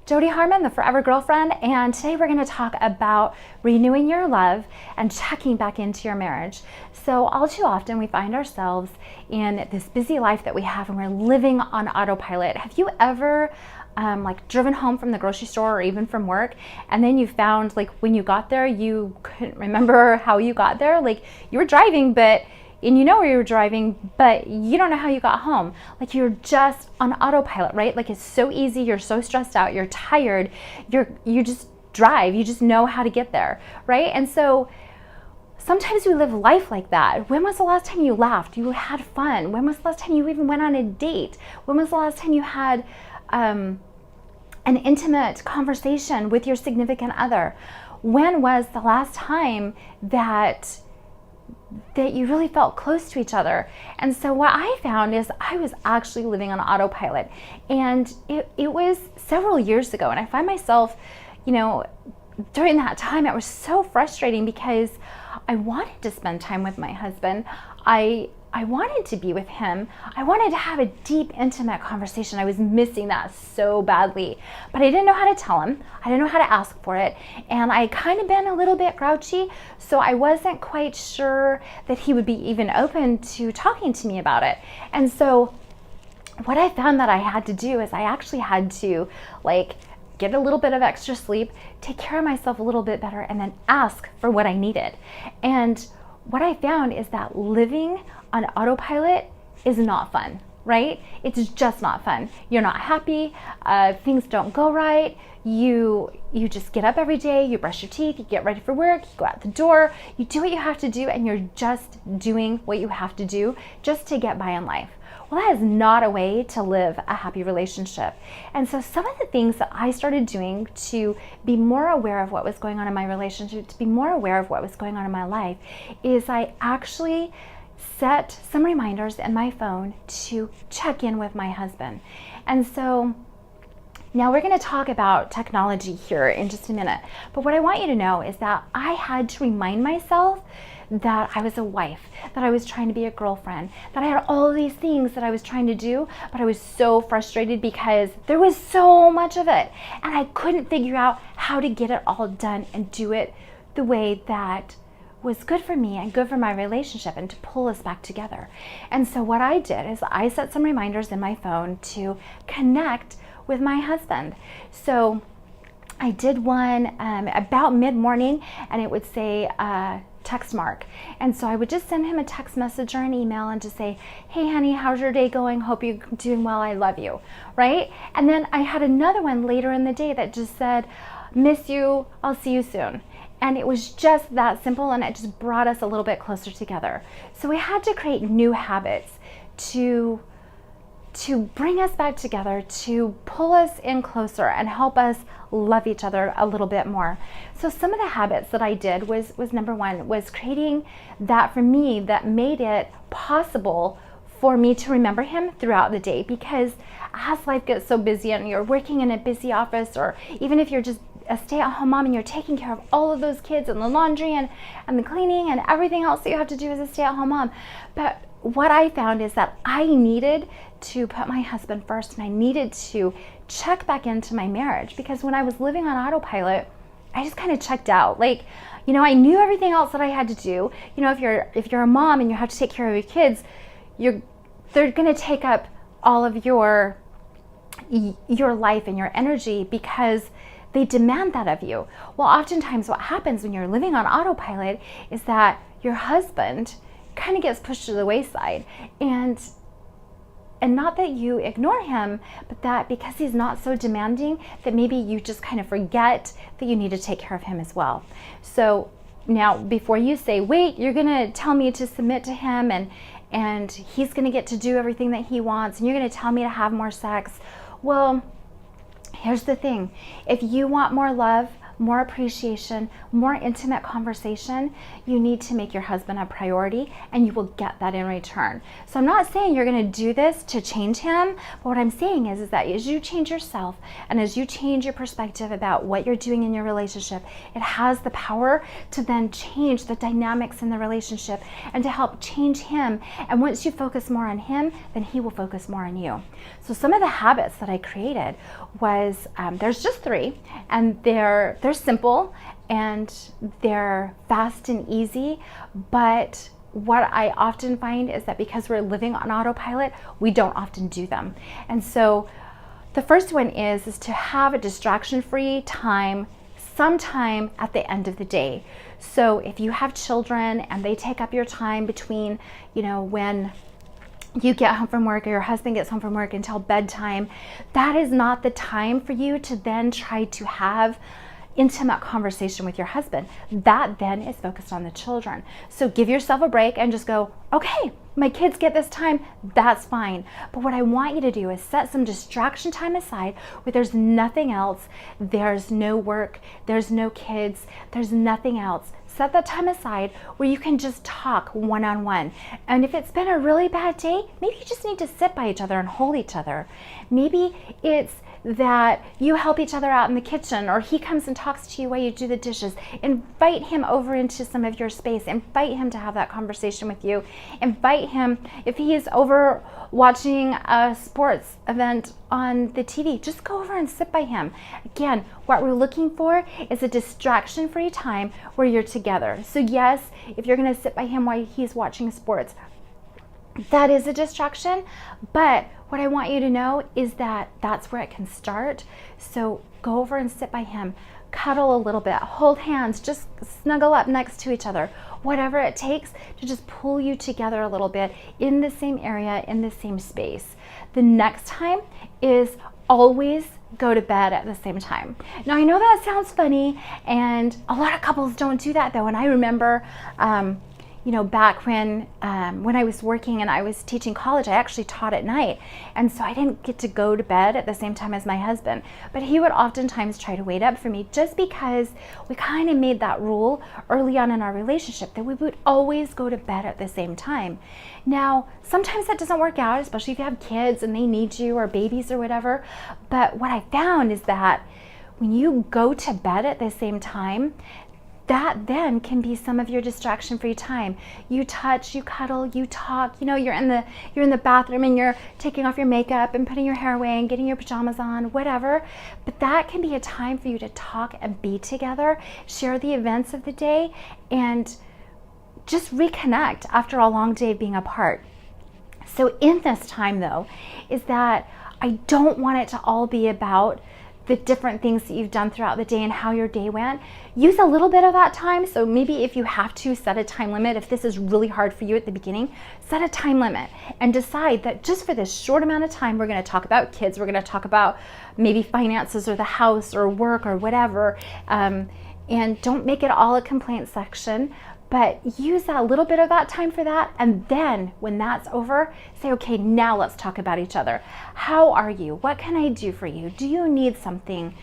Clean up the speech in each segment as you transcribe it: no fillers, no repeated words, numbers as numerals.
Jody Harmon, the Forever Girlfriend, and today we're going to talk about renewing your love and checking back into your marriage. So all too often we find ourselves in this busy life that we have and we're living on autopilot. Have you ever driven home from the grocery store or even from work, and then you found like when you got there you couldn't remember how you got there? Like you were driving, and you know where you were driving, but you don't know how you got home. Like you're just on autopilot, right? Like it's so easy, you're so stressed out, you're tired, you just drive, you just know how to get there, right? And so sometimes we live life like that. When was the last time you laughed, you had fun? When was the last time you even went on a date? When was the last time you had an intimate conversation with your significant other? When was the last time that you really felt close to each other? And so what I found is I was actually living on autopilot, and it was several years ago, and I find myself, during that time it was so frustrating because I wanted to spend time with my husband. I wanted to be with him. I wanted to have a deep, intimate conversation. I was missing that so badly, but I didn't know how to tell him. I didn't know how to ask for it. And I kind of been a little bit grouchy, so I wasn't quite sure that he would be even open to talking to me about it. And so what I found that I had to do is I actually had to get a little bit of extra sleep, take care of myself a little bit better, and then ask for what I needed. And what I found is that living on autopilot is not fun, right? It's just not fun. You're not happy, things don't go right, you just get up every day, you brush your teeth, you get ready for work, you go out the door, you do what you have to do, and you're just doing what you have to do just to get by in life. Well, that is not a way to live a happy relationship. And so some of the things that I started doing to be more aware of what was going on in my relationship, to be more aware of what was going on in my life, is I actually set some reminders in my phone to check in with my husband. And so now we're going to talk about technology here in just a minute. But what I want you to know is that I had to remind myself that I was a wife, that I was trying to be a girlfriend, that I had all these things that I was trying to do, but I was so frustrated because there was so much of it, and I couldn't figure out how to get it all done and do it the way that was good for me and good for my relationship and to pull us back together. And so what I did is I set some reminders in my phone to connect with my husband. So I did one about mid-morning, and it would say text mark. And so I would just send him a text message or an email and just say, hey honey, how's your day going? Hope you're doing well, I love you, right? And then I had another one later in the day that just said, miss you, I'll see you soon. And it was just that simple, and it just brought us a little bit closer together. So we had to create new habits to bring us back together, to pull us in closer and help us love each other a little bit more. So some of the habits that I did was number one, was creating that for me that made it possible for me to remember him throughout the day. Because as life gets so busy and you're working in a busy office, or even if you're just a stay-at-home mom and you're taking care of all of those kids and the laundry and the cleaning and everything else that you have to do as a stay-at-home mom. But what I found is that I needed to put my husband first, and I needed to check back into my marriage, because when I was living on autopilot, I just kind of checked out. I knew everything else that I had to do. If you're a mom and you have to take care of your kids, they're going to take up all of your life and your energy because they demand that of you. Well, oftentimes what happens when you're living on autopilot is that your husband kind of gets pushed to the wayside, and not that you ignore him, but that because he's not so demanding, that maybe you just kind of forget that you need to take care of him as well. So now, before you say, wait, you're gonna tell me to submit to him and he's gonna get to do everything that he wants, and you're gonna tell me to have more sex. Well, here's the thing. If you want more love, more appreciation, more intimate conversation, you need to make your husband a priority, and you will get that in return. So I'm not saying you're going to do this to change him, but what I'm saying is that as you change yourself and as you change your perspective about what you're doing in your relationship, it has the power to then change the dynamics in the relationship and to help change him. And once you focus more on him, then he will focus more on you. So some of the habits that I created was, there's just 3, and they're simple and they're fast and easy, but what I often find is that because we're living on autopilot, we don't often do them. And so the first one is to have a distraction-free time sometime at the end of the day. So if you have children and they take up your time between, when you get home from work or your husband gets home from work until bedtime, that is not the time for you to then try to have intimate conversation with your husband. That then is focused on the children. So give yourself a break and just go, okay, my kids get this time, that's fine. But what I want you to do is set some distraction time aside where there's nothing else, there's no work, there's no kids, there's nothing else. Set that time aside where you can just talk one-on-one. And if it's been a really bad day, maybe you just need to sit by each other and hold each other. Maybe it's that you help each other out in the kitchen, or he comes and talks to you while you do the dishes. Invite him over into some of your space. Invite him to have that conversation with you. Invite him, if he is over watching a sports event on the TV, just go over and sit by him. Again, what we're looking for is a distraction-free time where you're together. So yes, if you're going to sit by him while he's watching sports, that is a distraction, but what I want you to know is that that's where it can start. So go over and sit by him, cuddle a little bit, hold hands, just snuggle up next to each other, whatever it takes to just pull you together a little bit in the same area, in the same space. The next time is always go to bed at the same time. Now I know that sounds funny, and a lot of couples don't do that though, and I remember back when I was working and I was teaching college, I actually taught at night. And so I didn't get to go to bed at the same time as my husband. But he would oftentimes try to wait up for me just because we kind of made that rule early on in our relationship that we would always go to bed at the same time. Now, sometimes that doesn't work out, especially if you have kids and they need you or babies or whatever. But what I found is that when you go to bed at the same time, that then can be some of your distraction-free time. You touch, you cuddle, you talk. You're in the bathroom and you're taking off your makeup and putting your hair away and getting your pajamas on, whatever. But that can be a time for you to talk and be together, share the events of the day, and just reconnect after a long day of being apart. So in this time, though, is that I don't want it to all be about the different things that you've done throughout the day and how your day went. Use a little bit of that time. So maybe if you have to set a time limit, if this is really hard for you at the beginning, set a time limit and decide that just for this short amount of time, we're going to talk about kids, we're going to talk about maybe finances or the house or work or whatever. And don't make it all a complaint section, but use that little bit of that time for that. And then when that's over, say, okay, now let's talk about each other. How are you? What can I do for you? Do you need something?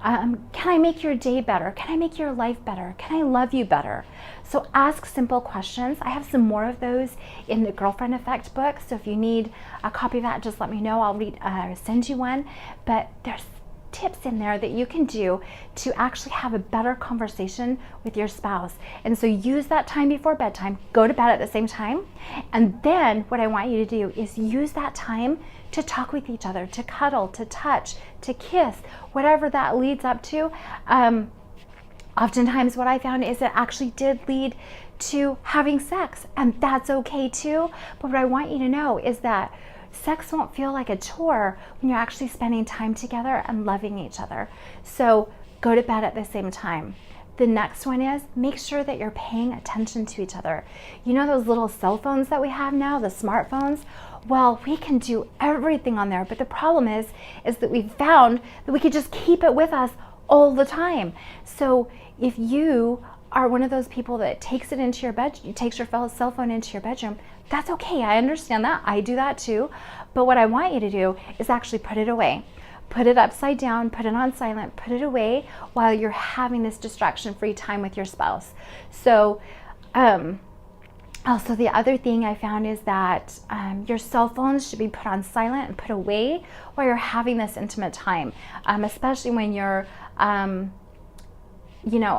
Can I make your day better? Can I make your life better? Can I love you better? So ask simple questions. I have some more of those in the Girlfriend Effect book. So if you need a copy of that, just let me know. I'll send you one. But there's tips in there that you can do to actually have a better conversation with your spouse. And so use that time before bedtime, go to bed at the same time. And then what I want you to do is use that time to talk with each other, to cuddle, to touch, to kiss, whatever that leads up to. Oftentimes what I found is it actually did lead to having sex, and that's okay too. But what I want you to know is that sex won't feel like a chore when you're actually spending time together and loving each other. So go to bed at the same time. The next one is make sure that you're paying attention to each other. You know those little cell phones that we have now, the smartphones? Well, we can do everything on there, but the problem is that we've found that we could just keep it with us all the time. So if you are one of those people that takes your cell phone into your bedroom, that's okay. I understand that. I do that too. But what I want you to do is actually put it away. put it upside down, put it on silent, put it away while you're having this distraction-free time with your spouse. So, also, the other thing I found is that your cell phones should be put on silent and put away while you're having this intimate time, especially when you're,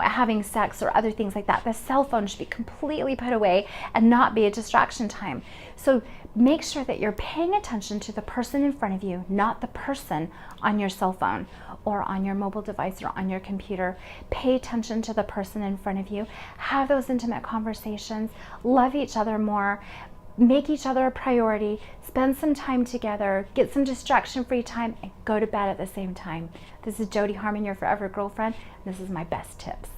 having sex or other things like that. The cell phone should be completely put away and not be a distraction time. So make sure that you're paying attention to the person in front of you, not the person on your cell phone or on your mobile device or on your computer. Pay attention to the person in front of you. Have those intimate conversations. Love each other more. Make each other a priority. Spend some time together. Get some distraction-free time and go to bed at the same time. This is Jody Harmon, your forever girlfriend. And this is my best tips.